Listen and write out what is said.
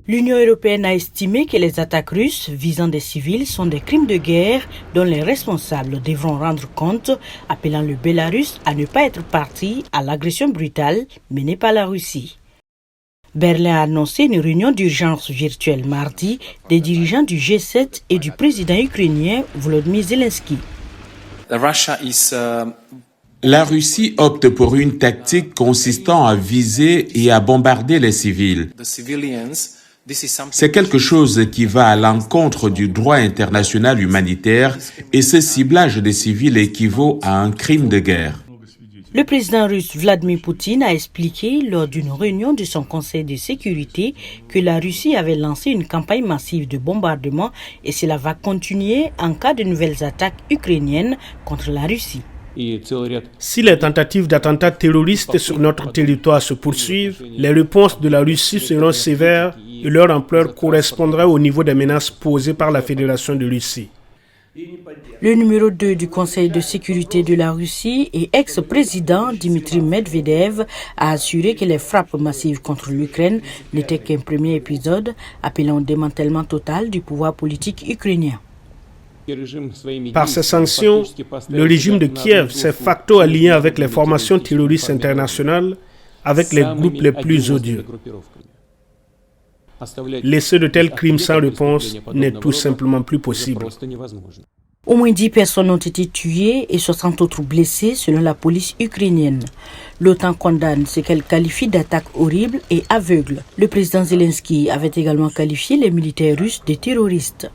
L'Union européenne a estimé que les attaques russes visant des civils sont des crimes de guerre dont les responsables devront rendre compte, appelant le Bélarus à ne pas être partie à l'agression brutale menée par la Russie. Berlin a annoncé une réunion d'urgence virtuelle mardi des dirigeants du G7 et du président ukrainien Volodymyr Zelensky. La Russie opte pour une tactique consistant à viser et à bombarder les civils. C'est quelque chose qui va à l'encontre du droit international humanitaire et ce ciblage des civils équivaut à un crime de guerre. Le président russe Vladimir Poutine a expliqué lors d'une réunion de son Conseil de sécurité que la Russie avait lancé une campagne massive de bombardement et cela va continuer en cas de nouvelles attaques ukrainiennes contre la Russie. Si les tentatives d'attentats terroristes sur notre territoire se poursuivent, les réponses de la Russie seront sévères et leur ampleur correspondra au niveau des menaces posées par la Fédération de Russie. Le numéro 2 du Conseil de sécurité de la Russie et ex-président Dmitry Medvedev a assuré que les frappes massives contre l'Ukraine n'étaient qu'un premier épisode, appelant au démantèlement total du pouvoir politique ukrainien. Par ces sanctions, le régime de Kiev s'est facto allié avec les formations terroristes internationales, avec les groupes les plus odieux. Laisser de tels crimes sans réponse n'est tout simplement plus possible. Au moins 10 personnes ont été tuées et 60 autres blessées selon la police ukrainienne. L'OTAN condamne ce qu'elle qualifie d'attaque horrible et aveugle. Le président Zelensky avait également qualifié les militaires russes de terroristes.